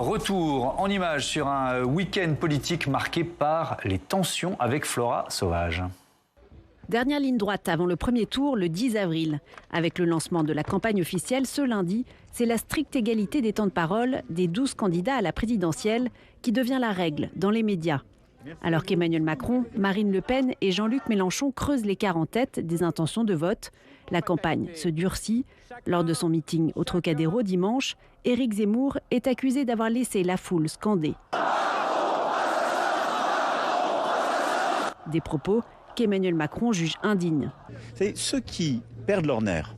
Retour en images sur un week-end politique marqué par les tensions avec Flora Sauvage. Dernière ligne droite avant le premier tour, le 10 avril. Avec le lancement de la campagne officielle ce lundi, c'est la stricte égalité des temps de parole des 12 candidats à la présidentielle qui devient la règle dans les médias. Alors qu'Emmanuel Macron, Marine Le Pen et Jean-Luc Mélenchon creusent l'écart en tête des intentions de vote, la campagne se durcit. Lors de son meeting au Trocadéro dimanche, Éric Zemmour est accusé d'avoir laissé la foule scander des propos qu'Emmanuel Macron juge indignes. C'est ceux qui perdent leur nerf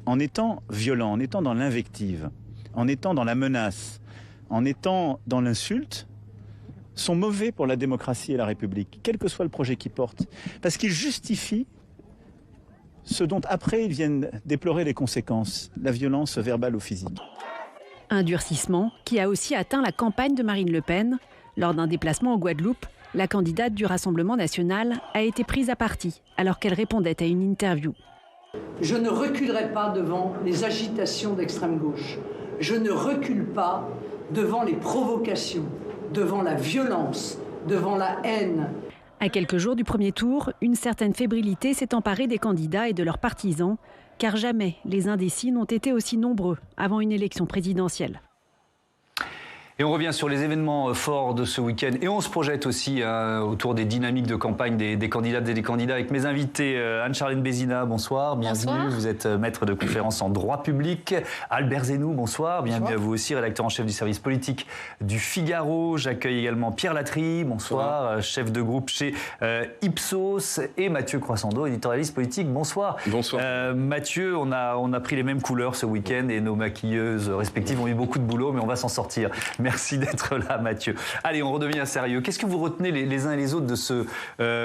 en étant violents, en étant dans l'invective, en étant dans la menace, en étant dans l'insulte, sont mauvais pour la démocratie et la République, quel que soit le projet qu'ils portent, parce qu'ils justifient ce dont après ils viennent déplorer les conséquences, la violence verbale ou physique. Un durcissement qui a aussi atteint la campagne de Marine Le Pen. Lors d'un déplacement en Guadeloupe, la candidate du Rassemblement national a été prise à partie alors qu'elle répondait à une interview. Je ne reculerai pas devant les agitations d'extrême gauche. Je ne recule pas devant les provocations, devant la violence, devant la haine. À quelques jours du premier tour, une certaine fébrilité s'est emparée des candidats et de leurs partisans, car jamais les indécis n'ont été aussi nombreux avant une élection présidentielle. Et on revient sur les événements forts de ce week-end et on se projette aussi autour des dynamiques de campagne des candidates et des candidats avec mes invités. Anne-Charlène Bézina, bonsoir, bienvenue. Bonsoir. Vous êtes maître de conférence en droit public. Albert Zenou, bonsoir, bienvenue à vous aussi, rédacteur en chef du service politique du Figaro. J'accueille également Pierre Latry, bonsoir, chef de groupe chez Ipsos, et Mathieu Croissando, éditorialiste politique, bonsoir. Bonsoir. Mathieu, on a pris les mêmes couleurs ce week-end et nos maquilleuses respectives ont eu beaucoup de boulot, mais on va s'en sortir. Merci d'être là, Mathieu. Allez, on redevient sérieux. Qu'est-ce que vous retenez les uns et les autres de ce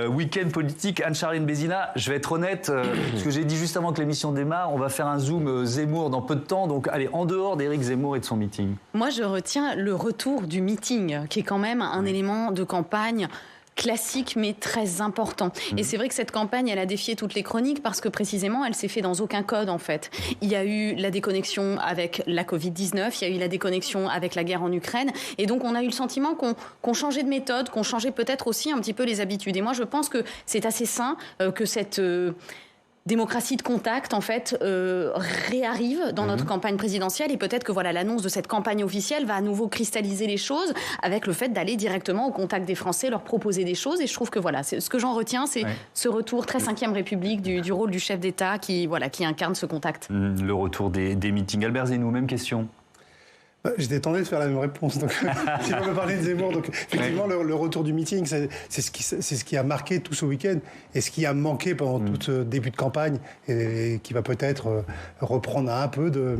week-end politique? Anne-Charlène Bézina, je vais être honnête, ce que j'ai dit juste avant que l'émission démarre, on va faire un zoom Zemmour dans peu de temps. Donc, allez, en dehors d'Éric Zemmour et de son meeting. Moi, je retiens le retour du meeting, qui est quand même un élément de campagne classique mais très important. Et c'est vrai que cette campagne, elle a défié toutes les chroniques parce que précisément, elle s'est faite dans aucun code en fait. Il y a eu la déconnexion avec la Covid-19, il y a eu la déconnexion avec la guerre en Ukraine et donc on a eu le sentiment qu'on changeait de méthode, qu'on changeait peut-être aussi un petit peu les habitudes. Et moi, je pense que c'est assez sain que cette démocratie de contact, en fait, réarrive dans notre campagne présidentielle et peut-être que voilà, l'annonce de cette campagne officielle va à nouveau cristalliser les choses avec le fait d'aller directement au contact des Français, leur proposer des choses. Et je trouve que voilà, ce que j'en retiens, c'est ce retour très 5e République du rôle du chef d'État qui incarne ce contact. Le retour des meetings. Albert Zenou, même question. J'étais tenté de faire la même réponse. Donc, si on veut parler de Zemmour, donc effectivement, le retour du meeting, c'est ce qui a marqué tout ce week-end et ce qui a manqué pendant tout ce début de campagne et qui va peut-être reprendre un peu de.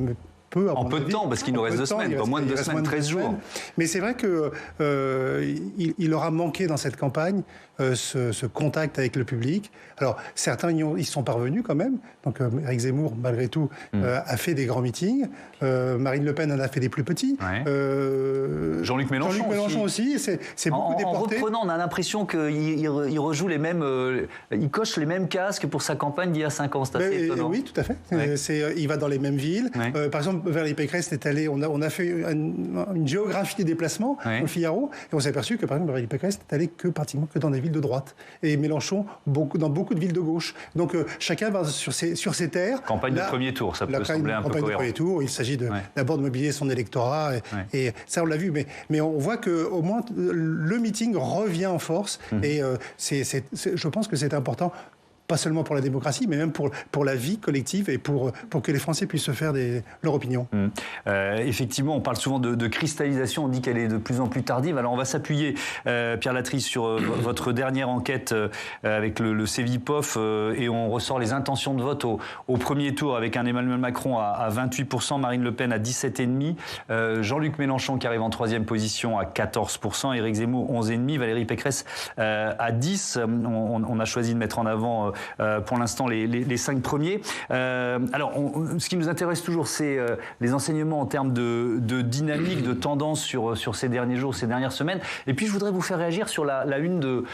En peu de temps, parce qu'il nous reste 2 semaines, pas moins de 2 semaines, 13 jours. Mais c'est vrai qu'il aura manqué dans cette campagne ce contact avec le public. Alors, certains y sont parvenus quand même. Donc, Éric Zemmour, malgré tout, a fait des grands meetings. Marine Le Pen en a fait des plus petits. Jean-Luc Mélenchon aussi. C'est beaucoup déporté. En reprenant, on a l'impression qu'il rejoue les mêmes... il coche les mêmes casques pour sa campagne d'il y a 5 ans. C'est assez étonnant. Oui, tout à fait. Il va dans les mêmes villes. Par exemple, Valérie Pécresse est allée, on a fait une géographie des déplacements dans le Figaro, et on s'est aperçu que, par exemple, Valérie Pécresse n'est allée pratiquement que dans des villes de droite. Et Mélenchon, dans beaucoup de villes de gauche. Donc, chacun va sur ses terres. Campagne de premier tour, ça peut sembler un peu cohérent. Campagne de premier tour, il s'agit d'abord de mobiliser son électorat, et ça, on l'a vu. Mais on voit qu'au moins, le meeting revient en force, et je pense que c'est important, pas seulement pour la démocratie, mais même pour la vie collective et pour que les Français puissent se faire leur opinion. Effectivement, on parle souvent de cristallisation, on dit qu'elle est de plus en plus tardive. Alors on va s'appuyer, Pierre Latry, sur votre dernière enquête avec le Cevipof, et on ressort les intentions de vote au premier tour avec un Emmanuel Macron à 28%, Marine Le Pen à 17,5%, Jean-Luc Mélenchon qui arrive en 3e position à 14%, Éric Zemmour 11,5%, Valérie Pécresse à 10%. On a choisi de mettre en avant pour l'instant les 5 premiers. Alors, ce qui nous intéresse toujours, c'est les enseignements en termes de dynamique, de tendance sur ces derniers jours, ces dernières semaines. Et puis, je voudrais vous faire réagir sur la une de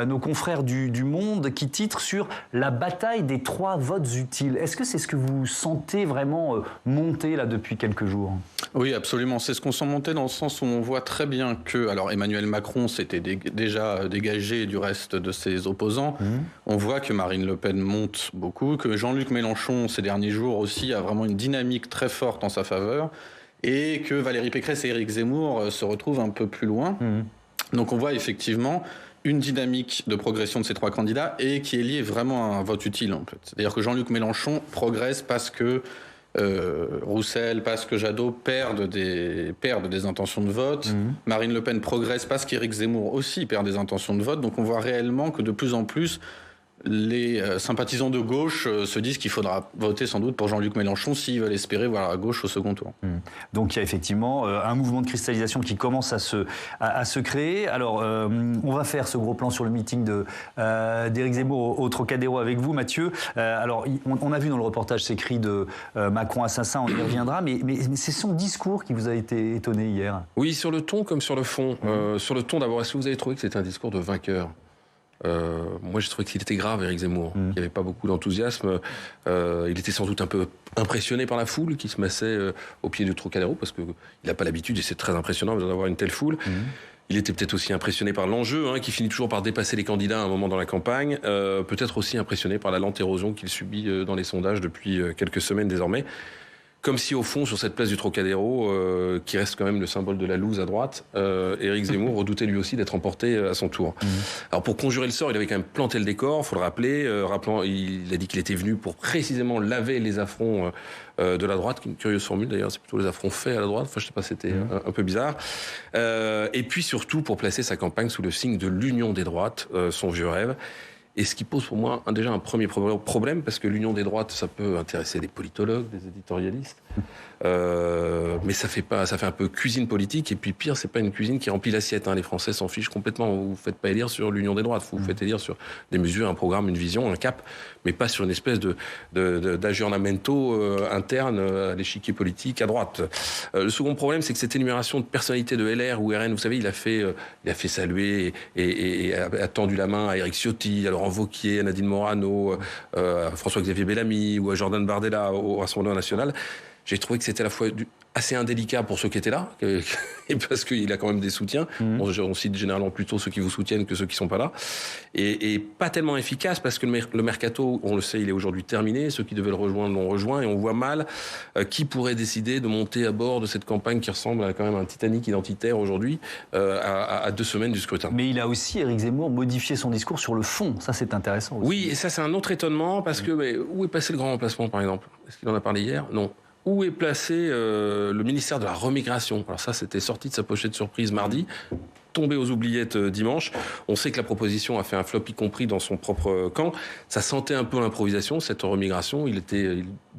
nos confrères du Monde qui titre sur la bataille des 3 votes utiles. Est-ce que c'est ce que vous sentez vraiment monter là depuis quelques jours ? Oui, absolument. C'est ce qu'on sent monter dans le sens où on voit très bien que, alors Emmanuel Macron s'était déjà dégagé du reste de ses opposants. On voit que Marine Le Pen monte beaucoup, que Jean-Luc Mélenchon, ces derniers jours aussi, a vraiment une dynamique très forte en sa faveur, et que Valérie Pécresse et Éric Zemmour se retrouvent un peu plus loin. Donc on voit effectivement une dynamique de progression de ces 3 candidats et qui est liée vraiment à un vote utile, en fait. C'est-à-dire que Jean-Luc Mélenchon progresse parce que Roussel, parce que Jadot perdent des intentions de vote. Marine Le Pen progresse parce qu'Éric Zemmour aussi perd des intentions de vote. Donc on voit réellement que de plus en plus les sympathisants de gauche se disent qu'il faudra voter sans doute pour Jean-Luc Mélenchon s'ils veulent espérer voir à gauche au second tour. Donc il y a effectivement un mouvement de cristallisation qui commence à se créer. Alors on va faire ce gros plan sur le meeting d'Éric Zemmour au Trocadéro avec vous, Mathieu. Alors on a vu dans le reportage ces cris de Macron assassin, on y reviendra, mais c'est son discours qui vous a été étonné hier. Oui, sur le ton comme sur le fond. Sur le ton, d'abord, est-ce que vous avez trouvé que c'était un discours de vainqueur ? Moi, j'ai trouvé qu'il était grave, Éric Zemmour. Il n'y avait pas beaucoup d'enthousiasme. Il était sans doute un peu impressionné par la foule qui se massait au pied du Trocadéro, parce qu'il n'a pas l'habitude, et c'est très impressionnant d'avoir une telle foule. Il était peut-être aussi impressionné par l'enjeu, qui finit toujours par dépasser les candidats à un moment dans la campagne. Peut-être aussi impressionné par la lente érosion qu'il subit dans les sondages depuis quelques semaines désormais. Comme si, au fond, sur cette place du Trocadéro, qui reste quand même le symbole de la loose à droite, Éric Zemmour redoutait lui aussi d'être emporté à son tour. Alors, pour conjurer le sort, il avait quand même planté le décor, il faut le rappeler. Il a dit qu'il était venu pour précisément laver les affronts de la droite, qui est une curieuse formule d'ailleurs, c'est plutôt les affronts faits à la droite. Enfin, je sais pas, c'était un peu bizarre. Et puis surtout, pour placer sa campagne sous le signe de l'union des droites, son vieux rêve. Et ce qui pose pour moi déjà un premier problème, parce que l'union des droites, ça peut intéresser des politologues, des éditorialistes, mais ça fait un peu cuisine politique. Et puis pire, c'est pas une cuisine qui remplit l'assiette. Les Français s'en fichent complètement. Vous ne faites pas élire sur l'union des droites, vous faites élire sur des mesures, un programme, une vision, un cap, mais pas sur une espèce d'aggiornamento interne à l'échiquier politique à droite. Le second problème, c'est que cette énumération de personnalités de LR ou RN, vous savez, il a fait saluer et a tendu la main à Éric Ciotti, à Laurent Wauquiez, à Nadine Morano, à François-Xavier Bellamy ou à Jordan Bardella au Rassemblement national. J'ai trouvé que c'était à la fois assez indélicat pour ceux qui étaient là, et parce qu'il a quand même des soutiens. On cite généralement plutôt ceux qui vous soutiennent que ceux qui sont pas là. Et pas tellement efficace, parce que le mercato, on le sait, il est aujourd'hui terminé. Ceux qui devaient le rejoindre l'ont rejoint, et on voit mal qui pourrait décider de monter à bord de cette campagne qui ressemble à quand même un Titanic identitaire aujourd'hui, à 2 semaines du scrutin. Mais il a aussi, Éric Zemmour, modifié son discours sur le fond. Ça, c'est intéressant aussi. Oui, et ça, c'est un autre étonnement, parce que où est passé le grand remplacement, par exemple ? Est-ce qu'il en a parlé hier ? Non. Où est placé le ministère de la Remigration ? Alors ça, c'était sorti de sa pochette surprise mardi, tombé aux oubliettes dimanche. On sait que la proposition a fait un flop, y compris dans son propre camp. Ça sentait un peu l'improvisation, cette remigration. Il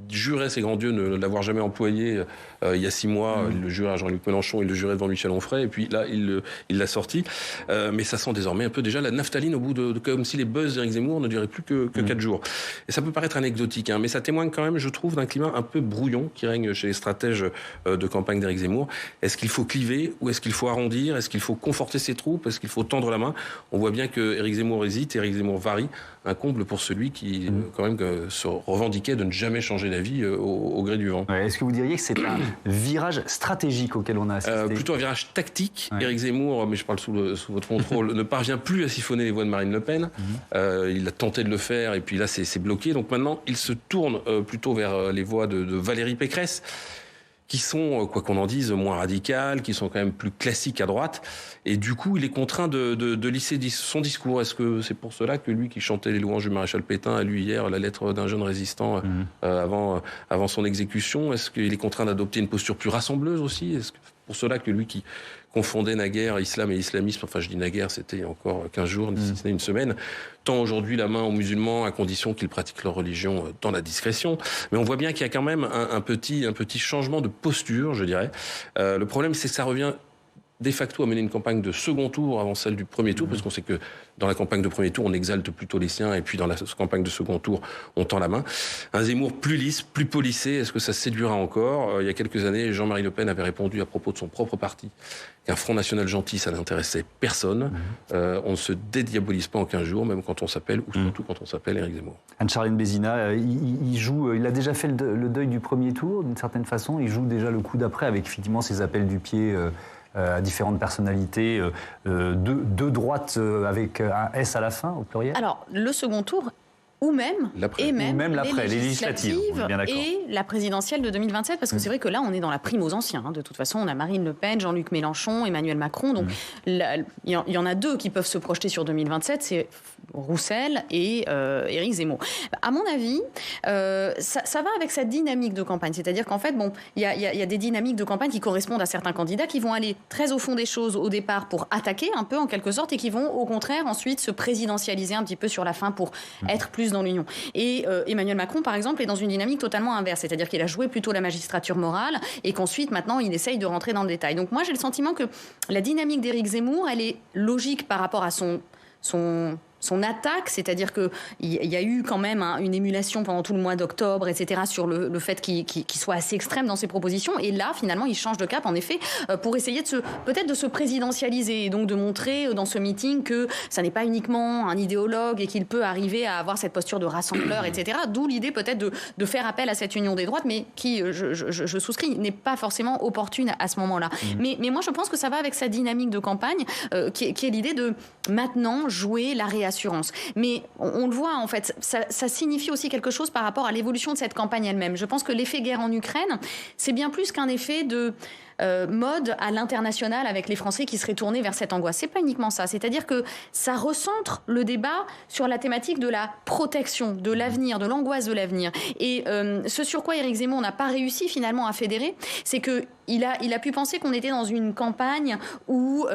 jurait ses grands dieux ne l'avoir jamais employé il y a 6 mois. Il le jurait à Jean-Luc Mélenchon, il le jurait devant Michel Onfray, et puis là, il l'a sorti. Mais ça sent désormais un peu déjà la naphtaline au bout de comme si les buzz d'Éric Zemmour ne duraient plus que 4 jours. Et ça peut paraître anecdotique, mais ça témoigne quand même, je trouve, d'un climat un peu brouillon qui règne chez les stratèges de campagne d'Éric Zemmour. Est-ce qu'il faut cliver ou est-ce qu'il faut arrondir ? Est-ce qu'il faut conforter ses troupes ? Est-ce qu'il faut tendre la main ? On voit bien que Éric Zemmour hésite, Éric Zemmour varie. Un comble pour celui qui, quand même, se revendiquait de ne jamais changer d'avis au gré du vent. Est-ce que vous diriez que c'est un virage stratégique auquel on a assisté ? Plutôt un virage tactique. Éric Zemmour, mais je parle sous votre contrôle, ne parvient plus à siphonner les voix de Marine Le Pen. Il a tenté de le faire, et puis là, c'est bloqué. Donc maintenant, il se tourne plutôt vers les voix de Valérie Pécresse, qui sont, quoi qu'on en dise, moins radicales, qui sont quand même plus classiques à droite. Et du coup, il est contraint de lisser son discours. Est-ce que c'est pour cela que lui, qui chantait les louanges du maréchal Pétain, a lu hier la lettre d'un jeune résistant avant son exécution ? Est-ce qu'il est contraint d'adopter une posture plus rassembleuse aussi ? Est-ce que pour cela que lui qui confondait naguère islam et islamisme, enfin je dis naguère, c'était il y a encore 15 jours, si ce n'est une semaine, tend aujourd'hui la main aux musulmans à condition qu'ils pratiquent leur religion dans la discrétion. Mais on voit bien qu'il y a quand même un petit changement de posture, je dirais. Le problème, c'est que ça revient de facto à mener une campagne de second tour avant celle du premier tour, parce qu'on sait que dans la campagne de premier tour, on exalte plutôt les siens, et puis dans la campagne de second tour, on tend la main. Un Zemmour plus lisse, plus polissé, est-ce que ça séduira encore ? Il y a quelques années, Jean-Marie Le Pen avait répondu à propos de son propre parti qu'un Front National gentil, ça n'intéressait personne. On ne se dédiabolise pas en 15 jours, même quand on s'appelle, ou surtout quand on s'appelle Éric Zemmour. Anne-Charlène Bézina, il a déjà fait le deuil du premier tour, d'une certaine façon. Il joue déjà le coup d'après, avec effectivement ses appels du pied à différentes personnalités de droite avec un S à la fin, au pluriel. Alors, le second tour, ou même l'après, les législatives et la présidentielle de 2027, parce que c'est vrai que là, on est dans la prime aux anciens. De toute façon, on a Marine Le Pen, Jean-Luc Mélenchon, Emmanuel Macron. Donc, il y en a deux qui peuvent se projeter sur 2027, c'est Roussel et Éric Zemmour. À mon avis, ça va avec cette dynamique de campagne. C'est-à-dire qu'en fait, il y a des dynamiques de campagne qui correspondent à certains candidats qui vont aller très au fond des choses au départ pour attaquer un peu en quelque sorte et qui vont au contraire ensuite se présidentialiser un petit peu sur la fin pour être plus dans l'union. Et Emmanuel Macron, par exemple, est dans une dynamique totalement inverse. C'est-à-dire qu'il a joué plutôt la magistrature morale et qu'ensuite, maintenant, il essaye de rentrer dans le détail. Donc moi, j'ai le sentiment que la dynamique d'Éric Zemmour, elle est logique par rapport à son attaque, c'est-à-dire qu'il y a eu quand même une émulation pendant tout le mois d'octobre, etc., sur le fait qu'il soit assez extrême dans ses propositions. Et là, finalement, il change de cap, en effet, pour essayer peut-être de se présidentialiser et donc de montrer dans ce meeting que ça n'est pas uniquement un idéologue et qu'il peut arriver à avoir cette posture de rassembleur, etc. D'où l'idée peut-être de faire appel à cette union des droites, mais qui, je souscris, n'est pas forcément opportune à ce moment-là. Mais moi, je pense que ça va avec sa dynamique de campagne, qui est l'idée de maintenant jouer la réassurance. Mais on le voit, en fait, ça signifie aussi quelque chose par rapport à l'évolution de cette campagne elle-même. Je pense que l'effet guerre en Ukraine, c'est bien plus qu'un effet de mode à l'international avec les Français qui seraient tournés vers cette angoisse. C'est pas uniquement ça. C'est-à-dire que ça recentre le débat sur la thématique de la protection, de l'avenir, de l'angoisse de l'avenir. Et ce sur quoi Éric Zemmour n'a pas réussi finalement à fédérer, c'est que il a pu penser qu'on était dans une campagne où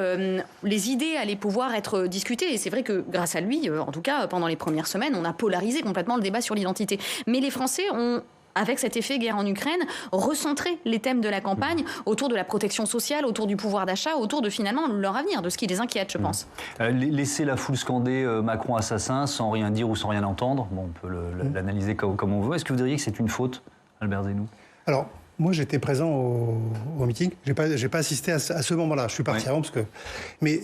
les idées allaient pouvoir être discutées. Et c'est vrai que grâce à lui, en tout cas pendant les premières semaines, on a polarisé complètement le débat sur l'identité. Mais les Français ont, avec cet effet guerre en Ukraine, recentrer les thèmes de la campagne autour de la protection sociale, autour du pouvoir d'achat, autour de finalement leur avenir, de ce qui les inquiète, je pense. Laisser la foule scander Macron assassin sans rien dire ou sans rien entendre, on peut l'analyser comme on veut. Est-ce que vous diriez que c'est une faute, Albert Zeynou ? Alors, moi, j'étais présent au meeting. J'ai pas assisté à ce moment-là. Je suis parti avant parce que. Mais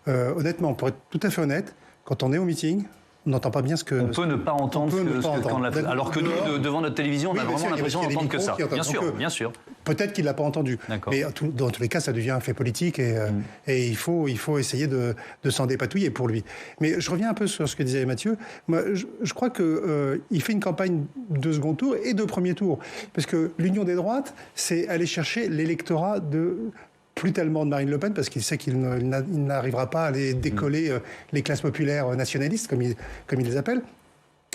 honnêtement, pour être tout à fait honnête, quand on est au meeting, on n'entend pas bien ce que... On peut ne pas entendre alors que nous, devant notre télévision, on a vraiment l'impression d'entendre que ça. Bien sûr. Peut-être qu'il ne l'a pas entendu. Mais dans tous les cas, ça devient un fait politique et il faut essayer de s'en dépatouiller pour lui. Mais je reviens un peu sur ce que disait Mathieu. Moi, je crois qu'il fait une campagne de second tour et de premier tour. Parce que l'union des droites, c'est aller chercher l'électorat plus tellement de Marine Le Pen, parce qu'il sait qu'il n'arrivera pas à aller décoller les classes populaires nationalistes, comme il les appelle.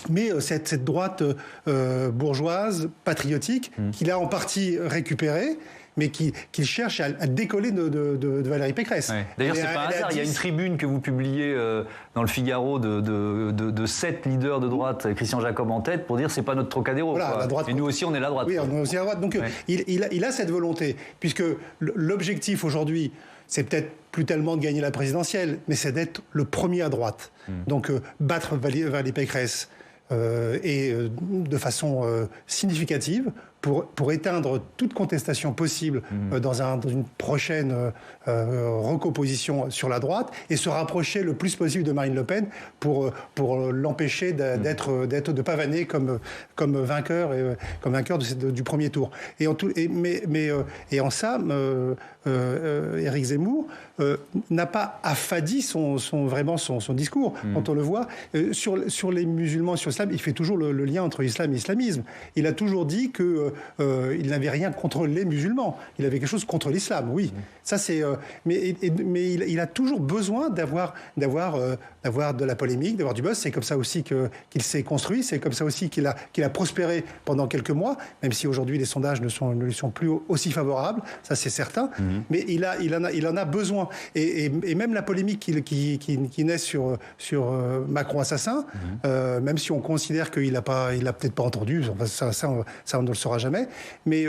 Mais cette droite bourgeoise, patriotique, qu'il a en partie récupérée, mais qu'il cherche à décoller de Valérie Pécresse. Ouais. D'ailleurs, c'est pas un hasard. Il y a une tribune que vous publiez dans le Figaro de 7 leaders de droite, Christian Jacob en tête, pour dire c'est pas notre Trocadéro. Voilà, la droite. Et nous aussi, on est la droite. Oui, on est aussi la droite. Donc, il a cette volonté, puisque l'objectif aujourd'hui, c'est peut-être plus tellement de gagner la présidentielle, mais c'est d'être le premier à droite. Donc, battre Valérie Pécresse et de façon significative pour éteindre toute contestation possible dans une prochaine recomposition sur la droite et se rapprocher le plus possible de Marine Le Pen pour l'empêcher de pavaner comme vainqueur du premier tour. Et en ça, Éric Zemmour n'a pas affadi son discours. Quand on le voit sur les musulmans, sur l'islam, il fait toujours le lien entre islam et islamisme. Il a toujours dit que il n'avait rien contre les musulmans. Il avait quelque chose contre l'islam, oui. Ça, c'est, mais il a toujours besoin d'avoir de la polémique, d'avoir du buzz. C'est comme ça aussi qu'il s'est construit. C'est comme ça aussi qu'il a prospéré pendant quelques mois, même si aujourd'hui les sondages ne lui sont plus aussi favorables. Ça, c'est certain. Mais il en a besoin. Et même la polémique qui naît sur Macron assassin, même si on considère qu'il a peut-être pas entendu, ça on ne le saura jamais. jamais, mais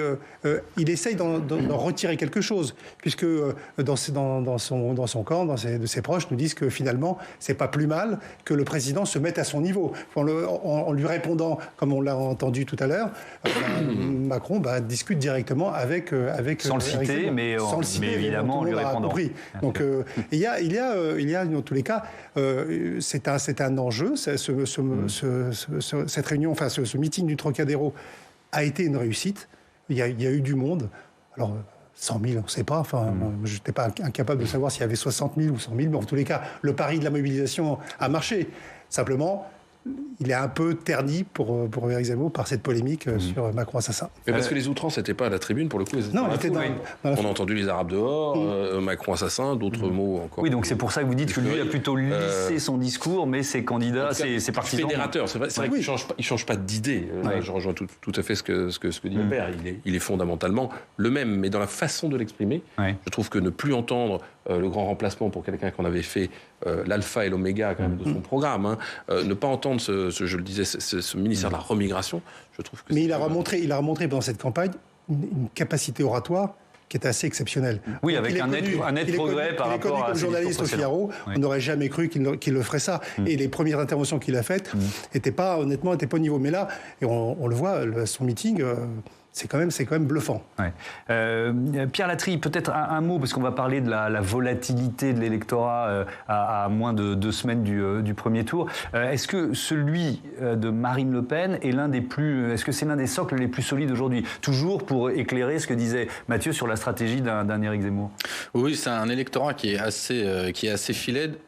il essaye d'en retirer quelque chose, puisque dans son camp, de ses proches, nous disent que finalement, c'est pas plus mal que le président se mette à son niveau. En lui répondant, comme on l'a entendu tout à l'heure, Macron discute directement avec sans le citer, mais évidemment en lui répondant. Donc il y a dans tous les cas, c'est un enjeu. Cette réunion, enfin ce meeting du Trocadéro a été une réussite. Il y a eu du monde. Alors 100 000, on ne sait pas. Enfin, je n'étais pas incapable de savoir s'il y avait 60 000 ou 100 000, mais en tous les cas, le pari de la mobilisation a marché. Simplement, il est un peu terni pour Éric Zemmour par cette polémique sur Macron assassin. Mais parce que les outrances n'étaient pas à la tribune, pour le coup. Non, il était dans on a entendu les Arabes dehors, Macron assassin, d'autres mots encore. Oui, donc c'est pour ça que vous dites que lui a plutôt lissé son discours, mais ses candidats, ses partisans... Fédérateur, c'est vrai qu'il ne change pas d'idée. Je rejoins tout à fait ce que dit le père. Il est fondamentalement le même, mais dans la façon de l'exprimer, je trouve que ne plus entendre le grand remplacement pour quelqu'un qu'on avait fait l'alpha et l'oméga quand même de son programme, ne pas entendre je le disais, ce ministère de la remigration, je trouve que... Mais il a remontré pendant cette campagne une capacité oratoire qui est assez exceptionnelle. Oui, avec un net progrès par rapport à... Comme journaliste au Figaro, on n'aurait jamais cru qu'il le ferait ça. Et les premières interventions qu'il a faites n'étaient pas au niveau. Mais là, et on le voit, son meeting... C'est quand même bluffant. Ouais. Pierre Latry, peut-être un mot, parce qu'on va parler de la volatilité de l'électorat à moins de 2 semaines du premier tour. Est-ce que celui de Marine Le Pen est est-ce que c'est l'un des socles les plus solides aujourd'hui? Toujours pour éclairer ce que disait Mathieu sur la stratégie d'un Éric Zemmour. Oui, c'est un électorat qui est assez fidèle,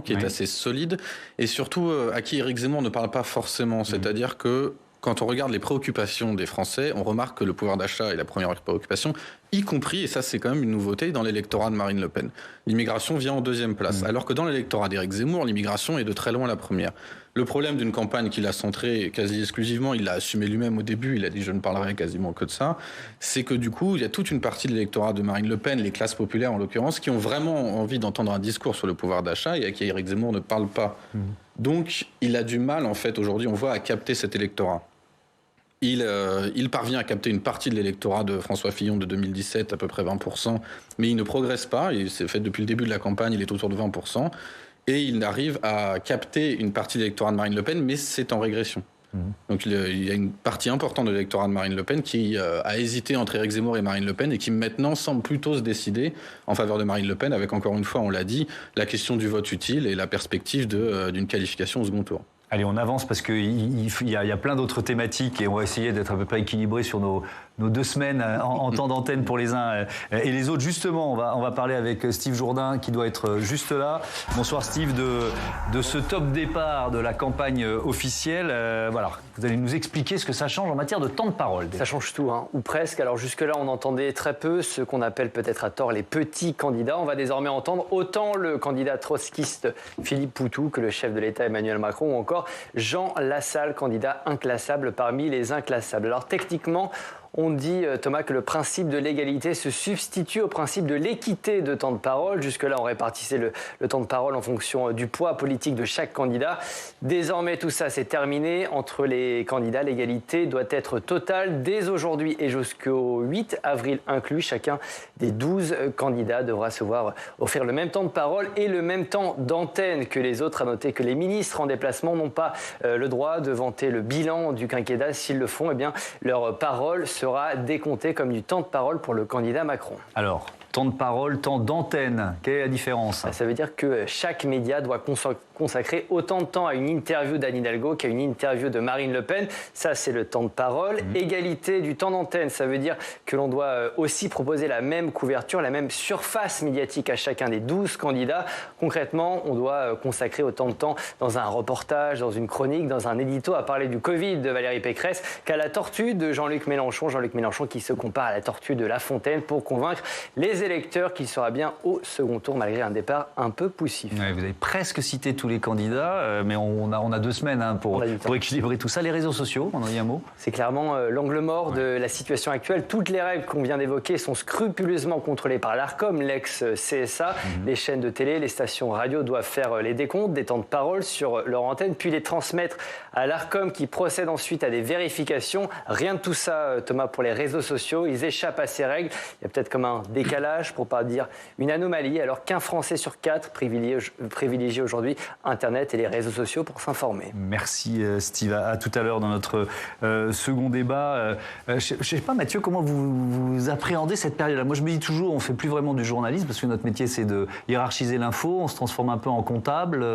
qui est assez solide, et surtout à qui Éric Zemmour ne parle pas forcément. C'est-à-dire que quand on regarde les préoccupations des Français, on remarque que le pouvoir d'achat est la première préoccupation, y compris, et ça c'est quand même une nouveauté, dans l'électorat de Marine Le Pen. L'immigration vient en 2e place, alors que dans l'électorat d'Éric Zemmour, l'immigration est de très loin la première. Le problème d'une campagne qu'il a centrée quasi exclusivement, il l'a assumé lui-même au début, il a dit « je ne parlerai quasiment que de ça », c'est que du coup, il y a toute une partie de l'électorat de Marine Le Pen, les classes populaires en l'occurrence, qui ont vraiment envie d'entendre un discours sur le pouvoir d'achat et à qui Éric Zemmour ne parle pas. Donc, il a du mal, en fait, aujourd'hui, on voit, à capter cet électorat. Il parvient à capter une partie de l'électorat de François Fillon de 2017, à peu près 20%, mais il ne progresse pas. Il s'est fait depuis le début de la campagne, il est autour de 20%. Et il arrive à capter une partie de l'électorat de Marine Le Pen, mais c'est en régression. Donc il y a une partie importante de l'électorat de Marine Le Pen qui a hésité entre Éric Zemmour et Marine Le Pen et qui maintenant semble plutôt se décider en faveur de Marine Le Pen, avec, encore une fois, on l'a dit, la question du vote utile et la perspective d'une qualification au second tour. Allez, on avance parce qu'il y a plein d'autres thématiques et on va essayer d'être à peu près équilibré sur nos 2 semaines en temps d'antenne pour les uns et les autres. Justement, on va parler avec Steve Jourdain qui doit être juste là. Bonsoir Steve, de ce top départ de la campagne officielle. Voilà, vous allez nous expliquer ce que ça change en matière de temps de parole. Ça change tout, ou presque. Alors jusque-là, on entendait très peu ce qu'on appelle peut-être à tort les petits candidats. On va désormais entendre autant le candidat trotskiste Philippe Poutou que le chef de l'État Emmanuel Macron ou encore Jean Lassalle, candidat inclassable parmi les inclassables. Alors techniquement, on dit, Thomas, que le principe de l'égalité se substitue au principe de l'équité de temps de parole. Jusque-là, on répartissait le temps de parole en fonction du poids politique de chaque candidat. Désormais, tout ça, c'est terminé. Entre les candidats, l'égalité doit être totale dès aujourd'hui et jusqu'au 8 avril inclus. Chacun des 12 candidats devra se voir offrir le même temps de parole et le même temps d'antenne que les autres. À noter que les ministres en déplacement n'ont pas le droit de vanter le bilan du quinquennat. S'ils le font, eh bien, leur parole sera décompté comme du temps de parole pour le candidat Macron. Alors, temps de parole, temps d'antenne, quelle est la différence? Ça veut dire que chaque média doit consacrer autant de temps à une interview d'Anne Hidalgo qu'à une interview de Marine Le Pen. Ça, c'est le temps de parole. Égalité du temps d'antenne, ça veut dire que l'on doit aussi proposer la même couverture, la même surface médiatique à chacun des 12 candidats. Concrètement, on doit consacrer autant de temps dans un reportage, dans une chronique, dans un édito à parler du Covid de Valérie Pécresse qu'à la tortue de Jean-Luc Mélenchon. Jean-Luc Mélenchon qui se compare à la tortue de La Fontaine pour convaincre les électeurs qu'il sera bien au second tour, malgré un départ un peu poussif. Ouais, vous avez presque cité tous les candidats, mais on a 2 semaines pour équilibrer tout ça. Les réseaux sociaux, on en dit un mot? C'est clairement l'angle mort de la situation actuelle. Toutes les règles qu'on vient d'évoquer sont scrupuleusement contrôlées par l'Arcom, l'ex-CSA. Les chaînes de télé, les stations radio doivent faire les décomptes des temps de parole sur leur antenne, puis les transmettre à l'Arcom qui procède ensuite à des vérifications. Rien de tout ça, Thomas, pour les réseaux sociaux. Ils échappent à ces règles. Il y a peut-être comme un décalage, pour ne pas dire une anomalie, alors qu'un Français sur 4 privilégie aujourd'hui Internet et les réseaux sociaux pour s'informer. Merci Steve. À tout à l'heure dans notre second débat. Je ne sais pas, Mathieu, comment vous appréhendez cette période-là? Moi, je me dis toujours, on ne fait plus vraiment du journalisme parce que notre métier, c'est de hiérarchiser l'info. On se transforme un peu en comptable.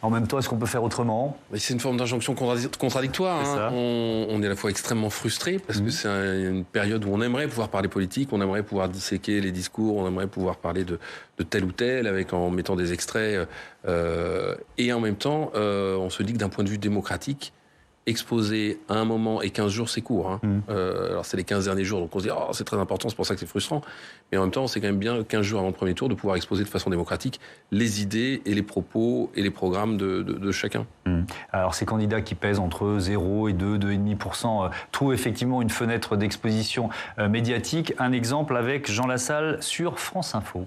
En même temps, est-ce qu'on peut faire autrement? C'est une forme d'injonction contradictoire. Hein. On est à la fois extrêmement frustré parce que c'est une période où on aimerait pouvoir parler politique, on aimerait pouvoir disséquer les discours, on aimerait pouvoir parler de tel ou tel en mettant des extraits. Et en même temps, on se dit que d'un point de vue démocratique, exposé à un moment et 15 jours, c'est court. Hein. Alors, c'est les 15 derniers jours, donc on se dit c'est très important, c'est pour ça que c'est frustrant. Mais en même temps, c'est quand même bien 15 jours avant le premier tour de pouvoir exposer de façon démocratique les idées et les propos et les programmes de chacun. Alors, ces candidats qui pèsent entre 0 et 2,5% trouvent effectivement une fenêtre d'exposition médiatique. Un exemple avec Jean Lassalle sur France Info.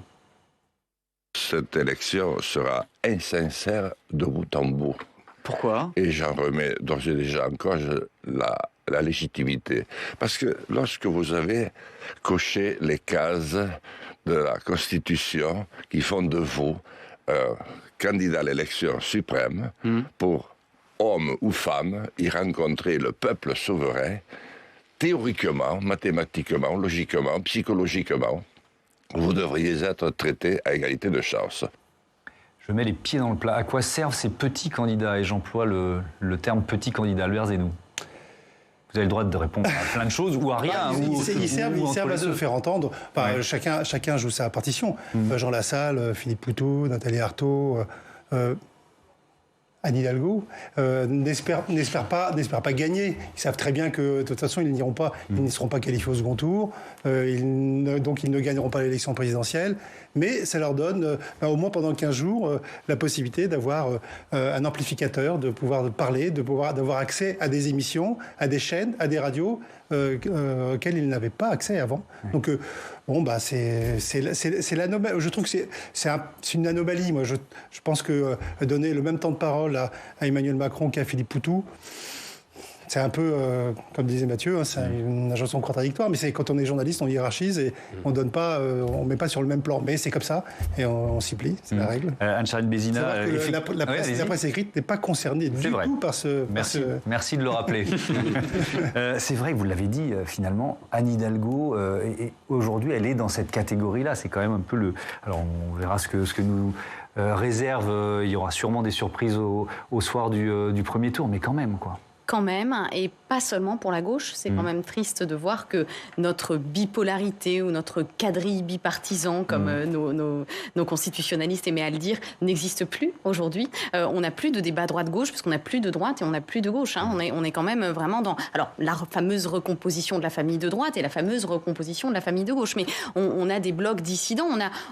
Cette élection sera insincère de bout en bout. Pourquoi? Et j'en remets d'ores et déjà en cause la légitimité. Parce que lorsque vous avez coché les cases de la Constitution qui font de vous candidat à l'élection suprême pour homme ou femme y rencontrer le peuple souverain, théoriquement, mathématiquement, logiquement, psychologiquement, vous devriez être traité à égalité de chance. Je mets les pieds dans le plat. À quoi servent ces petits candidats? Et j'emploie le terme petit candidat. Albert Zeynou. Vous avez le droit de répondre à plein de choses ou à rien. Ils servent à se faire entendre. Enfin, chacun joue sa partition. Jean Lassalle, Philippe Poutou, Nathalie Arthaud, Anne Hidalgo n'espèrent pas gagner. Ils savent très bien que de toute façon ils ne seront pas qualifiés au second tour, donc ils ne gagneront pas l'élection présidentielle. Mais ça leur donne, au moins pendant 15 jours, la possibilité d'avoir un amplificateur, de pouvoir parler, d'avoir accès à des émissions, à des chaînes, à des radios auxquelles ils n'avaient pas accès avant. Donc c'est l'anomalie. Je trouve que c'est une anomalie. Moi, je pense que donner le même temps de parole à Emmanuel Macron qu'à Philippe Poutou, c'est un peu, comme disait Mathieu, c'est une injonction contradictoire, mais c'est quand on est journaliste, on hiérarchise et on donne pas, on met pas sur le même plan. Mais c'est comme ça et on s'y plie, c'est la règle. Anne-Charline Bézina, la presse écrite n'est pas concernée du tout par ce... Merci de le rappeler. C'est vrai que vous l'avez dit, finalement, Anne Hidalgo, aujourd'hui, elle est dans cette catégorie-là. C'est quand même un peu le... Alors, on verra ce que nous... réserve, il y aura sûrement des surprises au soir du premier tour, mais quand même, quoi. Quand même, et pas seulement pour la gauche. C'est quand même triste de voir que notre bipolarité ou notre quadrille bipartisan, comme nos constitutionnalistes aimaient à le dire, n'existe plus aujourd'hui. On n'a plus de débat droite-gauche, parce qu'on n'a plus de droite et on n'a plus de gauche. Hein. On est quand même vraiment dans la fameuse recomposition de la famille de droite et la fameuse recomposition de la famille de gauche. Mais on a des blocs dissidents,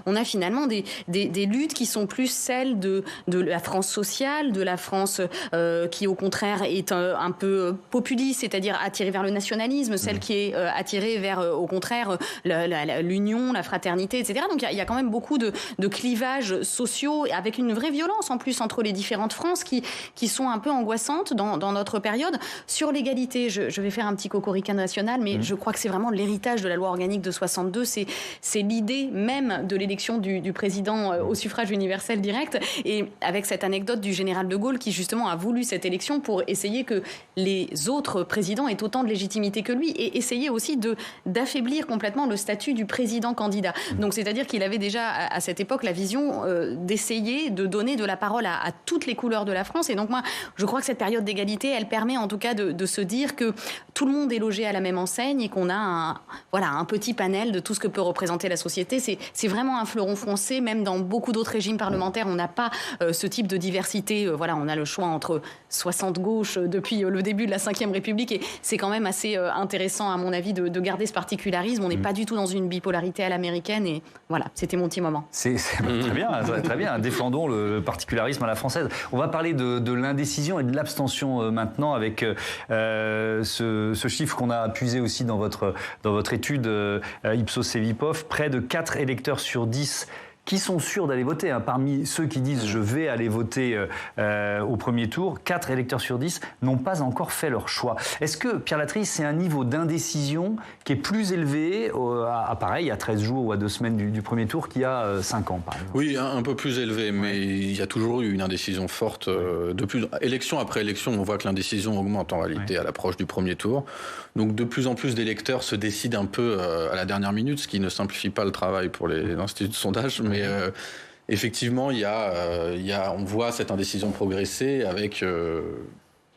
on a finalement des luttes qui sont plus celles de la France sociale, de la France qui, au contraire, est un peu populiste, c'est-à-dire attirée vers le nationalisme, celle qui est attirée vers, au contraire, l'union, la fraternité, etc. Donc il y a quand même beaucoup de clivages sociaux, avec une vraie violence en plus entre les différentes Frances qui sont un peu angoissantes dans notre période. Sur l'égalité, je vais faire un petit cocorica national, mais je crois que c'est vraiment l'héritage de la loi organique de 62, c'est l'idée même de l'élection du président au suffrage universel direct, et avec cette anecdote du général de Gaulle qui justement a voulu cette élection pour essayer que les autres présidents aient autant de légitimité que lui, et essayer aussi d'affaiblir complètement le statut du président candidat. Donc c'est-à-dire qu'il avait déjà à cette époque la vision d'essayer de donner de la parole à toutes les couleurs de la France. Et donc moi, je crois que cette période d'égalité, elle permet en tout cas de se dire que tout le monde est logé à la même enseigne et qu'on a un petit panel de tout ce que peut représenter la société. C'est vraiment un fleuron foncé. Même dans beaucoup d'autres régimes parlementaires, on n'a pas ce type de diversité. On a le choix entre 60 gauches depuis le début de la Ve République. Et c'est quand même assez intéressant, à mon avis, de garder ce particularisme. On n'est pas du tout dans une bipolarité à l'américaine. Et voilà, c'était mon petit moment. C'est très bien. Défendons le particularisme à la française. On va parler de l'indécision et de l'abstention maintenant avec ce chiffre qu'on a puisé aussi dans votre étude Ipsos-Cevipof. Près de 4 électeurs sur 10 qui sont sûrs d'aller voter. Parmi ceux qui disent « je vais aller voter au premier tour », 4 électeurs sur 10 n'ont pas encore fait leur choix. Est-ce que, Pierre Latry, c'est un niveau d'indécision qui est plus élevé pareil, à 13 jours ou à 2 semaines du premier tour qu'il y a 5 ans, par exemple? Oui, un peu plus élevé, mais il y a toujours eu une indécision forte. Élection après élection, on voit que l'indécision augmente en réalité à l'approche du premier tour. Donc de plus en plus d'électeurs se décident un peu à la dernière minute, ce qui ne simplifie pas le travail pour les instituts de sondage, mais effectivement, on voit cette indécision progresser avec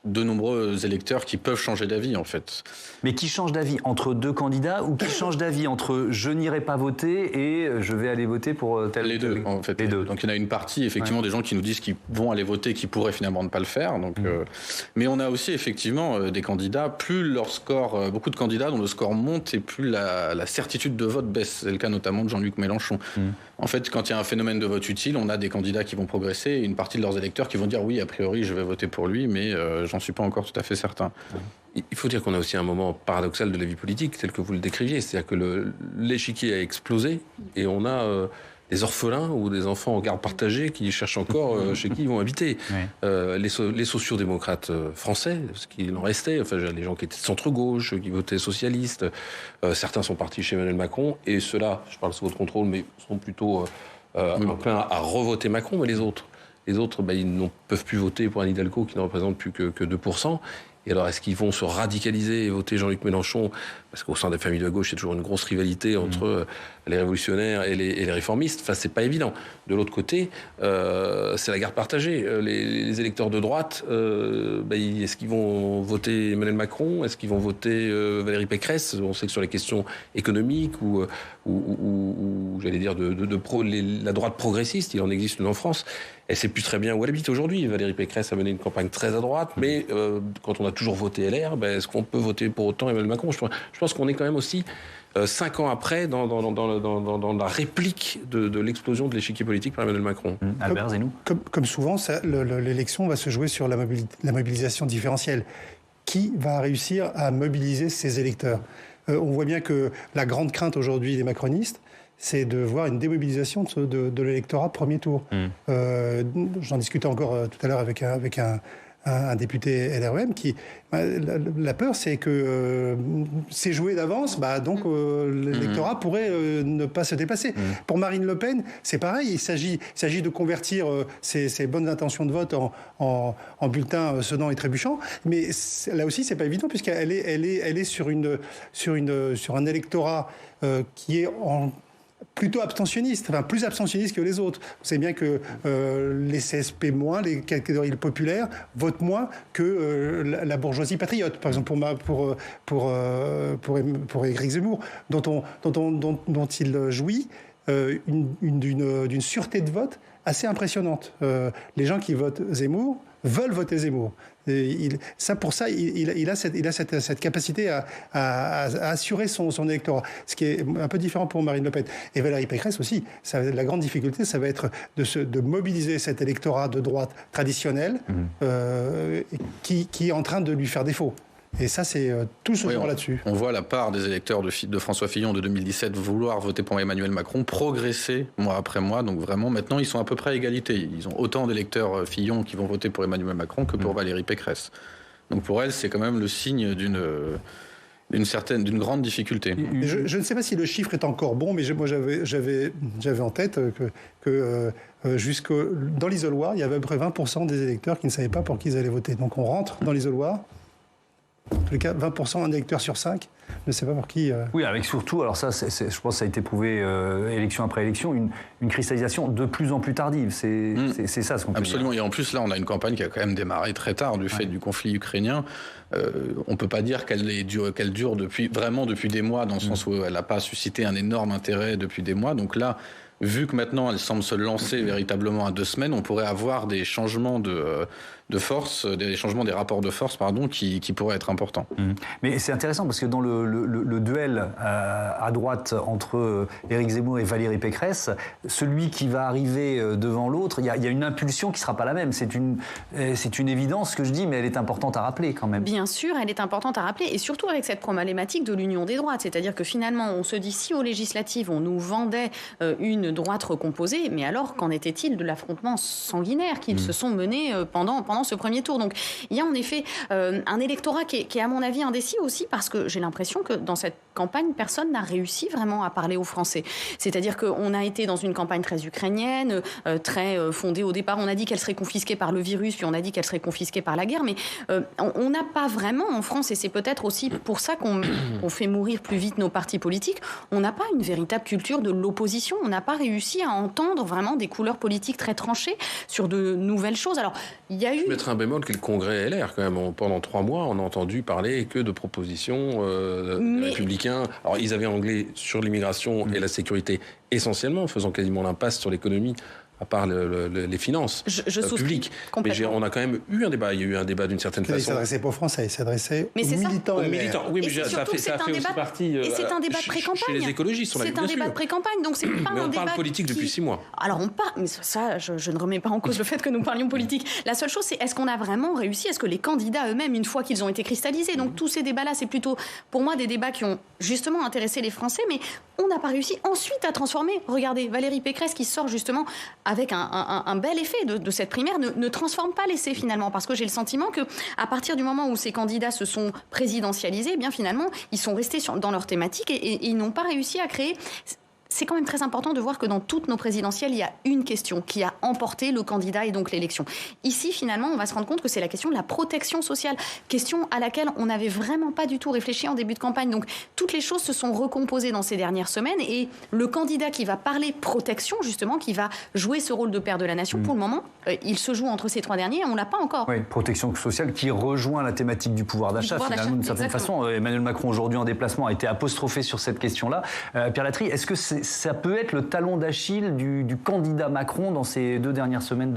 de nombreux électeurs qui peuvent changer d'avis, en fait. Mais qui changent d'avis entre 2 candidats ou qui changent d'avis entre je n'irai pas voter et je vais aller voter pour tel... Les deux, en fait. Les deux. Donc il y en a une partie, effectivement, des gens qui nous disent qu'ils vont aller voter, qui pourraient finalement ne pas le faire. Donc, mais on a aussi, effectivement, des candidats, plus leur score, beaucoup de candidats dont le score monte et plus la certitude de vote baisse. C'est le cas notamment de Jean-Luc Mélenchon. En fait, quand il y a un phénomène de vote utile, on a des candidats qui vont progresser et une partie de leurs électeurs qui vont dire oui, a priori, je vais voter pour lui, mais j'en suis pas encore tout à fait certain. Il faut dire qu'on a aussi un moment paradoxal de la vie politique, tel que vous le décriviez. C'est-à-dire que l'échiquier a explosé et on a des orphelins ou des enfants en garde partagée qui cherchent encore chez qui ils vont habiter. Les sociodémocrates français, ce qu'il en restait, enfin, les gens qui étaient centre-gauche, qui votaient socialistes, certains sont partis chez Emmanuel Macron, et ceux-là, je parle sous votre contrôle, mais sont plutôt enclins à revoter Macron, mais les autres, ils ne peuvent plus voter pour Anne Hidalgo qui ne représente plus que 2%. Et alors, est-ce qu'ils vont se radicaliser et voter Jean-Luc Mélenchon? Parce qu'au sein des familles de gauche, il y a toujours une grosse rivalité entre les révolutionnaires et les réformistes. Enfin, c'est pas évident. De l'autre côté, c'est la garde partagée. Les électeurs de droite, est-ce qu'ils vont voter Emmanuel Macron? Est-ce qu'ils vont voter Valérie Pécresse? On sait que sur les questions économiques ou j'allais dire, la droite progressiste, il en existe une en France. Elle ne sait plus très bien où elle habite aujourd'hui. Valérie Pécresse a mené une campagne très à droite, mais quand on a toujours voté LR, est-ce qu'on peut voter pour autant Emmanuel Macron? Je pense qu'on est quand même aussi 5 ans après dans la réplique de l'explosion de l'échiquier politique par Emmanuel Macron. Albert Zenou. Comme souvent, l'élection va se jouer sur la mobilisation différentielle. Qui va réussir à mobiliser ses électeurs? On voit bien que la grande crainte aujourd'hui des macronistes, c'est de voir une démobilisation de l'électorat premier tour. J'en discutais encore tout à l'heure avec un député LREM qui... la peur, c'est que c'est joué d'avance, donc l'électorat pourrait ne pas se déplacer. Pour Marine Le Pen, c'est pareil. Il s'agit de convertir ses bonnes intentions de vote en bulletins sonnants et trébuchants. Mais là aussi, c'est pas évident puisqu'elle est sur un électorat qui est plutôt abstentionniste, enfin plus abstentionniste que les autres. Vous savez bien que les CSP-, les catégories populaires, votent moins que la bourgeoisie patriote. Par exemple, pour Éric Zemmour, dont il jouit d'une sûreté de vote assez impressionnante. Les gens qui votent Zemmour veulent voter Zemmour. Il a cette capacité à assurer son électorat, ce qui est un peu différent pour Marine Le Pen. Et Valérie Pécresse aussi, la grande difficulté, ça va être de mobiliser cet électorat de droite traditionnel qui est en train de lui faire défaut. Et ça, c'est tout ce genre là-dessus. On voit la part des électeurs de François Fillon de 2017 vouloir voter pour Emmanuel Macron progresser mois après mois. Donc vraiment, maintenant, ils sont à peu près à égalité. Ils ont autant d'électeurs Fillon qui vont voter pour Emmanuel Macron que pour Valérie Pécresse. Donc pour elle, c'est quand même le signe d'une grande difficulté. Je ne sais pas si le chiffre est encore bon, mais moi j'avais en tête que dans l'isoloir, il y avait à peu près 20% des électeurs qui ne savaient pas pour qui ils allaient voter. Donc on rentre dans l'isoloir. En tous les cas, 20%, un électeur sur 5 ne sait pas pour qui... Oui, avec surtout, alors ça, je pense que ça a été prouvé élection après élection, une cristallisation de plus en plus tardive. C'est ça ce qu'on peut dire. Absolument, et en plus là, on a une campagne qui a quand même démarré très tard du fait du conflit ukrainien. On ne peut pas dire qu'elle dure depuis des mois, dans le sens où elle n'a pas suscité un énorme intérêt depuis des mois. Donc là, vu que maintenant elle semble se lancer véritablement à 2 semaines, on pourrait avoir des changements de force, des changements des rapports de force, qui pourraient être importants. Mais c'est intéressant parce que dans le duel à droite entre Éric Zemmour et Valérie Pécresse, celui qui va arriver devant l'autre, il y a une impulsion qui ne sera pas la même. C'est une évidence que je dis, mais elle est importante à rappeler quand même. Bien sûr, elle est importante à rappeler, et surtout avec cette problématique de l'union des droites. C'est-à-dire que finalement, on se dit, si aux législatives, on nous vendait une droite recomposée, mais alors qu'en était-il de l'affrontement sanguinaire qu'ils se sont menés pendant ce premier tour? Donc il y a en effet un électorat qui est à mon avis indécis aussi, parce que j'ai l'impression que dans cette campagne, personne n'a réussi vraiment à parler aux Français. C'est-à-dire qu'on a été dans une campagne très ukrainienne, très fondée au départ. On a dit qu'elle serait confisquée par le virus, puis on a dit qu'elle serait confisquée par la guerre, mais on n'a pas vraiment en France, et c'est peut-être aussi pour ça qu'on fait mourir plus vite nos partis politiques, on n'a pas une véritable culture de l'opposition. On n'a pas réussi à entendre vraiment des couleurs politiques très tranchées sur de nouvelles choses. Alors, il y a eu... Je mettrai un bémol qui est le Congrès LR, quand même. Pendant 3 mois, on a entendu parler que de propositions des Républicains. Alors, ils avaient anglais sur l'immigration et la sécurité essentiellement, en faisant quasiment l'impasse sur l'économie, à part les finances publiques. Mais on a quand même eu un débat. Il y a eu un débat d'une certaine façon. Il ne s'adressait pas aux Français, il s'adressait aux militants. Oui, mais ça fait aussi partie. Et c'est un débat de pré-campagne. Chez les écologistes, on a vu. C'est un débat de pré-campagne, donc c'est pas un débat. Mais on parle politique depuis 6 mois. Alors on parle, mais ça, je ne remets pas en cause le fait que nous parlions politique. La seule chose, c'est est-ce qu'on a vraiment réussi? Est-ce que les candidats eux-mêmes, une fois qu'ils ont été cristallisés, donc tous ces débats-là, c'est plutôt pour moi des débats qui ont justement intéressé les Français, mais on n'a pas réussi ensuite à transformer. Regardez, Valérie Pécresse qui sort justement avec un bel effet de cette primaire ne transforme pas l'essai finalement, parce que j'ai le sentiment que à partir du moment où ces candidats se sont présidentialisés, eh bien finalement ils sont restés dans leur thématique et ils n'ont pas réussi à créer. C'est quand même très important de voir que dans toutes nos présidentielles, il y a une question qui a emporté le candidat et donc l'élection. Ici, finalement, on va se rendre compte que c'est la question de la protection sociale, question à laquelle on n'avait vraiment pas du tout réfléchi en début de campagne. Donc, toutes les choses se sont recomposées dans ces dernières semaines et le candidat qui va parler protection, justement, qui va jouer ce rôle de père de la nation, pour le moment, il se joue entre ces 3 derniers et on ne l'a pas encore. Oui, protection sociale qui rejoint la thématique du pouvoir d'achat. Finalement, d'une certaine façon, Emmanuel Macron, aujourd'hui en déplacement, a été apostrophé sur cette question-là. Pierre Latry, est-ce que ça peut être le talon d'Achille du candidat Macron dans ces 2 dernières semaines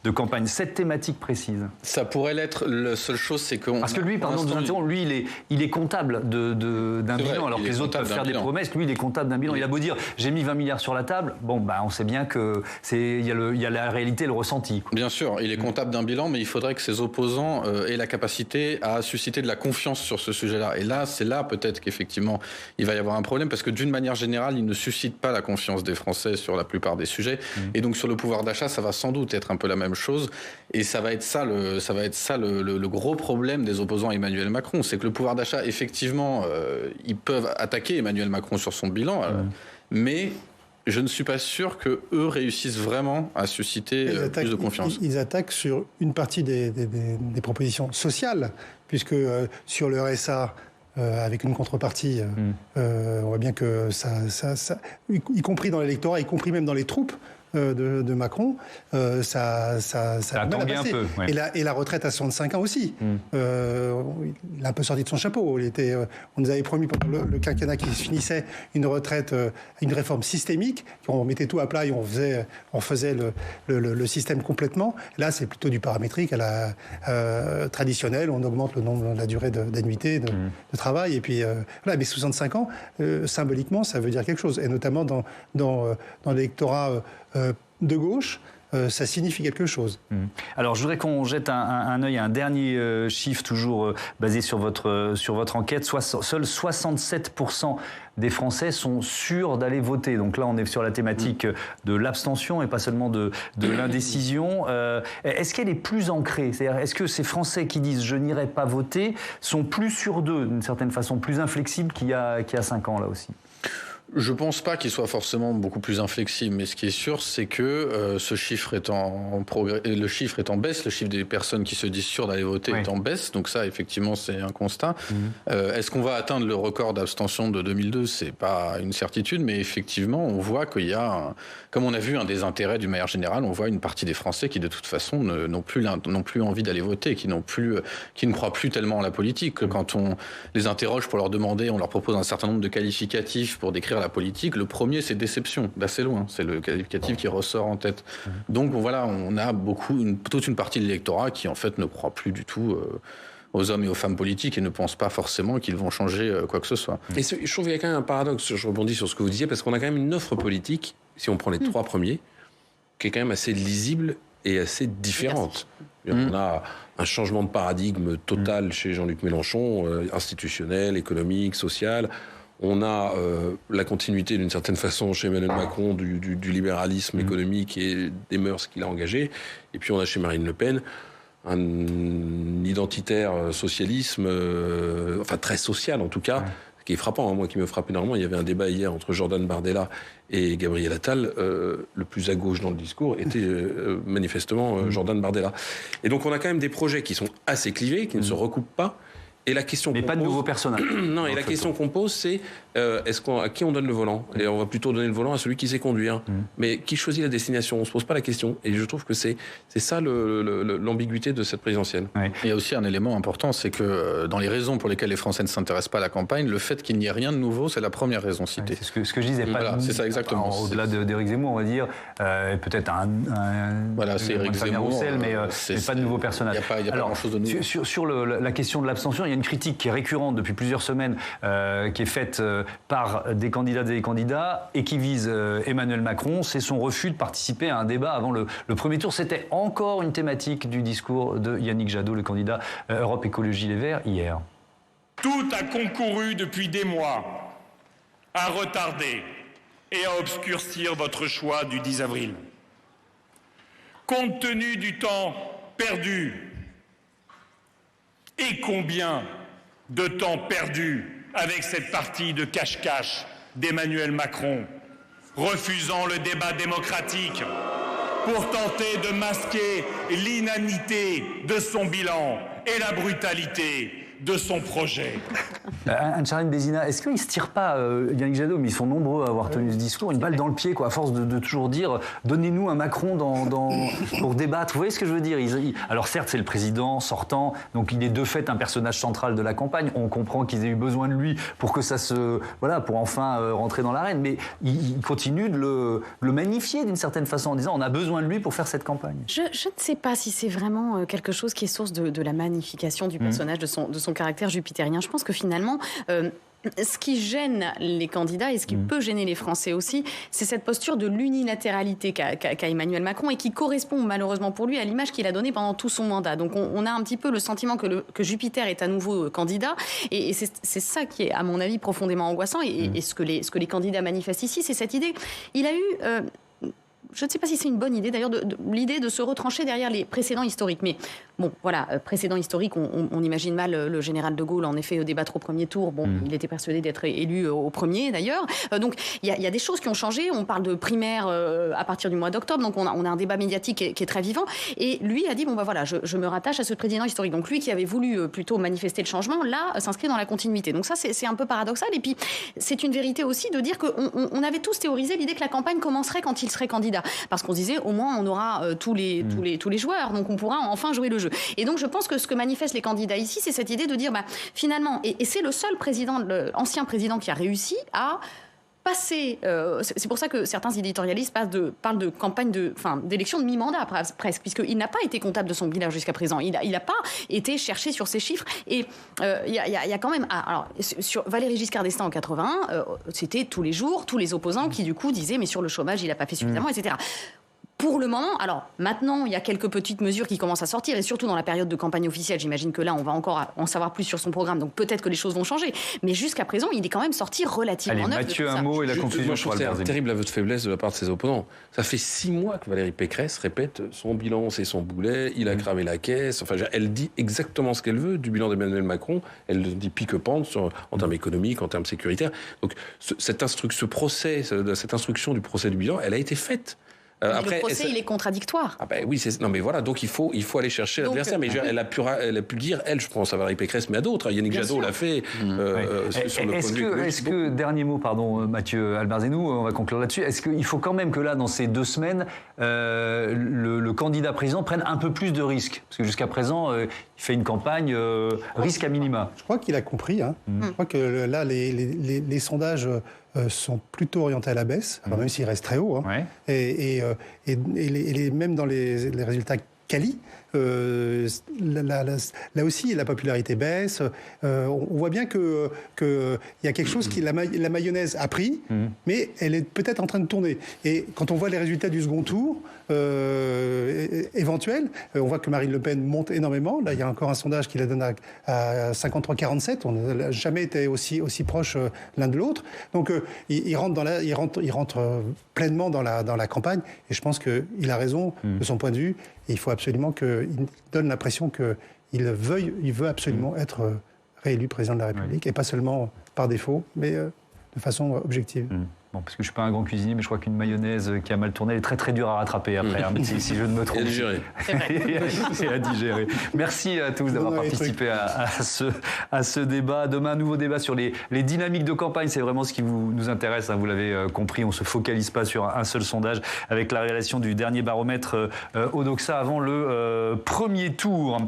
de campagne, cette thématique précise? Ça pourrait l'être. La seule chose, c'est qu'on... Parce que lui, pardon de vous interrompre, lui, il est comptable d'un bilan, alors que les autres peuvent faire des promesses. Lui, il est comptable d'un bilan. Il a beau dire, j'ai mis 20 milliards sur la table, bon, on sait bien qu'il y a la réalité et le ressenti. Bien sûr, il est comptable d'un bilan, mais il faudrait que ses opposants aient la capacité à susciter de la confiance sur ce sujet-là. Et là, c'est là peut-être qu'effectivement, il va y avoir un problème, parce que d'une manière générale, il ne suscite pas la confiance des Français sur la plupart des sujets. Et donc sur le pouvoir d'achat, ça va sans doute être un peu la même chose. Et ça va être ça le gros problème des opposants à Emmanuel Macron. C'est que le pouvoir d'achat, effectivement, ils peuvent attaquer Emmanuel Macron sur son bilan, mais je ne suis pas sûr qu'eux réussissent vraiment à susciter plus de confiance. Ils attaquent sur une partie des propositions sociales, puisque sur le RSA, avec une contrepartie, on voit bien que ça, y compris dans l'électorat, y compris même dans les troupes de Macron, ça a mal à passer. Un peu, ouais. Et la retraite à 65 ans aussi. Il a un peu sorti de son chapeau. On nous avait promis pendant le quinquennat qui se finissait une retraite, une réforme systémique, on mettait tout à plat et on faisait le système complètement. Là, c'est plutôt du paramétrique à la traditionnelle. On augmente la durée d'annuité de travail. Et puis, voilà. Mais 65 ans, symboliquement, ça veut dire quelque chose. Et notamment dans l'électorat de gauche, ça signifie quelque chose. Alors, je voudrais qu'on jette un œil à un dernier chiffre, toujours basé sur votre enquête. Seuls 67% des Français sont sûrs d'aller voter. Donc là, on est sur la thématique de l'abstention et pas seulement de l'indécision. Est-ce qu'elle est plus ancrée? C'est-à-dire, est-ce que ces Français qui disent « je n'irai pas voter » sont plus sûrs d'eux, d'une certaine façon, plus inflexibles qu'il y a 5 ans, là aussi? Je pense pas qu'il soit forcément beaucoup plus inflexible, mais ce qui est sûr, c'est que ce chiffre est en progrès, le chiffre est en baisse, le chiffre des personnes qui se disent sûres d'aller voter est en baisse, donc ça, effectivement, c'est un constat. Est-ce qu'on va atteindre le record d'abstention de 2002? C'est pas une certitude, mais effectivement, on voit qu'il y a, comme on a vu, un désintérêt d'une manière générale. On voit une partie des Français qui, de toute façon, n'ont plus envie d'aller voter, qui ne croient plus tellement à la politique. Quand on les interroge pour leur demander, on leur propose un certain nombre de qualificatifs pour décrire choisir la politique, le premier, c'est déception, d'assez loin. C'est le qualificatif qui ressort en tête. Donc voilà, on a toute une partie de l'électorat qui, en fait, ne croit plus du tout aux hommes et aux femmes politiques et ne pense pas forcément qu'ils vont changer quoi que ce soit. Et je trouve qu'il y a quand même un paradoxe, je rebondis sur ce que vous disiez, parce qu'on a quand même une offre politique, si on prend les 3 premiers, qui est quand même assez lisible et assez différente. On a un changement de paradigme total chez Jean-Luc Mélenchon, institutionnel, économique, social. On a la continuité d'une certaine façon chez Emmanuel Macron du libéralisme économique et des mœurs qu'il a engagées. Et puis on a chez Marine Le Pen un identitaire socialisme, enfin très social en tout cas, qui est frappant. Moi qui me frappe énormément, il y avait un débat hier entre Jordan Bardella et Gabriel Attal. Le plus à gauche dans le discours était manifestement Jordan Bardella. Et donc on a quand même des projets qui sont assez clivés, qui ne se recoupent pas. Et la question mais pas de nouveaux personnages. Non, et la question qu'on pose, c'est à qui on donne le volant ? Et on va plutôt donner le volant à celui qui sait conduire. Mais qui choisit la destination ? On ne se pose pas la question. Et je trouve que c'est ça l'ambiguïté de cette présidentielle. Oui. Il y a aussi un élément important, c'est que dans les raisons pour lesquelles les Français ne s'intéressent pas à la campagne, le fait qu'il n'y ait rien de nouveau, c'est la première raison citée. C'est ce que je disais. Voilà, c'est ça exactement. Au-delà d'Éric Zemmour, on va dire, peut-être voilà, c'est Éric Zemmour, Roussel, mais pas de nouveaux personnages. Il n'y a pas grand-chose de nouveau. Sur la question de l'abstention, il y a une critique qui est récurrente depuis plusieurs semaines, qui est faite par des candidates et des candidats et qui vise Emmanuel Macron, c'est son refus de participer à un débat avant le premier tour. C'était encore une thématique du discours de Yannick Jadot, le candidat Europe Écologie Les Verts, hier. Tout a concouru depuis des mois à retarder et à obscurcir votre choix du 10 avril. Compte tenu du temps perdu, et combien de temps perdu avec cette partie de cache-cache d'Emmanuel Macron, refusant le débat démocratique pour tenter de masquer l'inanité de son bilan et la brutalité de son projet. Anne-Charlène Bézina, est-ce qu'il ne se tire pas, Yannick Jadot, mais ils sont nombreux à avoir tenu ce discours, une balle dans le pied, quoi, à force de toujours dire donnez-nous un Macron pour débattre. Vous voyez ce que je veux dire? Alors certes, c'est le président sortant, donc il est de fait un personnage central de la campagne. On comprend qu'ils aient eu besoin de lui pour que ça pour enfin rentrer dans l'arène, mais il continue de le magnifier d'une certaine façon en disant on a besoin de lui pour faire cette campagne. Je ne sais pas si c'est vraiment quelque chose qui est source de la magnification du personnage, de son caractère jupitérien. Je pense que finalement, ce qui gêne les candidats et ce qui peut gêner les Français aussi, c'est cette posture de l'unilatéralité qu'a Emmanuel Macron et qui correspond malheureusement pour lui à l'image qu'il a donnée pendant tout son mandat. Donc on a un petit peu le sentiment que Jupiter est à nouveau candidat et c'est ça qui est à mon avis profondément angoissant et ce que les candidats manifestent ici, c'est cette idée. Il a eu... je ne sais pas si c'est une bonne idée, d'ailleurs, l'idée de se retrancher derrière les précédents historiques. Mais bon, voilà, précédents historiques, on imagine mal le général de Gaulle, en effet, débattre au premier tour. Bon, il était persuadé d'être élu au premier, d'ailleurs. Donc, il y a des choses qui ont changé. On parle de primaires à partir du mois d'octobre. Donc, on a un débat médiatique qui est très vivant. Et lui a dit, bon, voilà, je me rattache à ce président historique. Donc, lui qui avait voulu plutôt manifester le changement, là, s'inscrit dans la continuité. Donc, ça, c'est un peu paradoxal. Et puis, c'est une vérité aussi de dire qu'on avait tous théorisé l'idée que la campagne commencerait quand il serait candidat. Parce qu'on se disait, au moins, on aura tous les joueurs, donc on pourra enfin jouer le jeu. Et donc, je pense que ce que manifestent les candidats ici, c'est cette idée de dire, finalement, et c'est le seul ancien président qui a réussi à passer... c'est pour ça que certains éditorialistes parlent de campagne d'élection de mi-mandat, presque, puisqu'il n'a pas été comptable de son bilan jusqu'à présent. Il n'a pas été cherché sur ces chiffres. Et il y a quand même... alors, sur Valéry Giscard d'Estaing en 81, c'était tous les jours, tous les opposants qui, du coup, disaient « mais sur le chômage, il n'a pas fait suffisamment, etc. » Pour le moment, alors maintenant, il y a quelques petites mesures qui commencent à sortir, et surtout dans la période de campagne officielle. J'imagine que là, on va encore en savoir plus sur son programme, donc peut-être que les choses vont changer. Mais jusqu'à présent, il est quand même sorti relativement neuf. Mathieu, un mot et la conclusion. Je trouve que c'est un terrible aveu de faiblesse de la part de ses opposants. Ça fait 6 mois que Valérie Pécresse répète son bilan, c'est son boulet, il a cramé la caisse. Enfin, elle dit exactement ce qu'elle veut du bilan d'Emmanuel Macron. Elle le dit pique-pente en termes économiques, en termes sécuritaires. Donc, cette instruction du procès du bilan, elle a été faite. Après, le procès, il est contradictoire. Oui, non mais voilà, donc il faut aller chercher l'adversaire. Mais elle a pu le dire, je pense à Valérie Pécresse, mais à d'autres. Yannick Jadot l'a fait sur le point de vue. Est-ce que, dernier mot, Mathieu Albarzenou, on va conclure là-dessus, est-ce qu'il faut quand même que là, dans ces 2 semaines, le candidat président prenne un peu plus de risques? Parce que jusqu'à présent, il fait une campagne risque à minima. Je crois qu'il a compris. Je crois que là, les sondages sont plutôt orientés à la baisse, alors même s'ils restent très hauts. Hein. Et même dans les résultats quali, là aussi, la popularité baisse. On voit bien qu'il y a quelque chose qui... La mayonnaise a pris, mais elle est peut-être en train de tourner. Et quand on voit les résultats du second tour éventuels, on voit que Marine Le Pen monte énormément. Là, il y a encore un sondage qui la donne à 53-47. On n'a jamais été aussi proches l'un de l'autre. Donc, il rentre pleinement dans la campagne. Et je pense qu'il a raison de son point de vue. Et il faut absolument qu'il donne l'impression qu'il veut absolument être réélu président de la République, et pas seulement par défaut, mais de façon objective. Bon, parce que je ne suis pas un grand cuisinier, mais je crois qu'une mayonnaise qui a mal tourné, elle est très très dure à rattraper après, hein, si je ne me trompe. Et à digérer. Et à digérer. Merci à tous d'avoir participé à ce débat. Demain, un nouveau débat sur les dynamiques de campagne. C'est vraiment ce qui nous intéresse, hein, vous l'avez compris. On ne se focalise pas sur un seul sondage avec la révélation du dernier baromètre Odoxa avant le premier tour.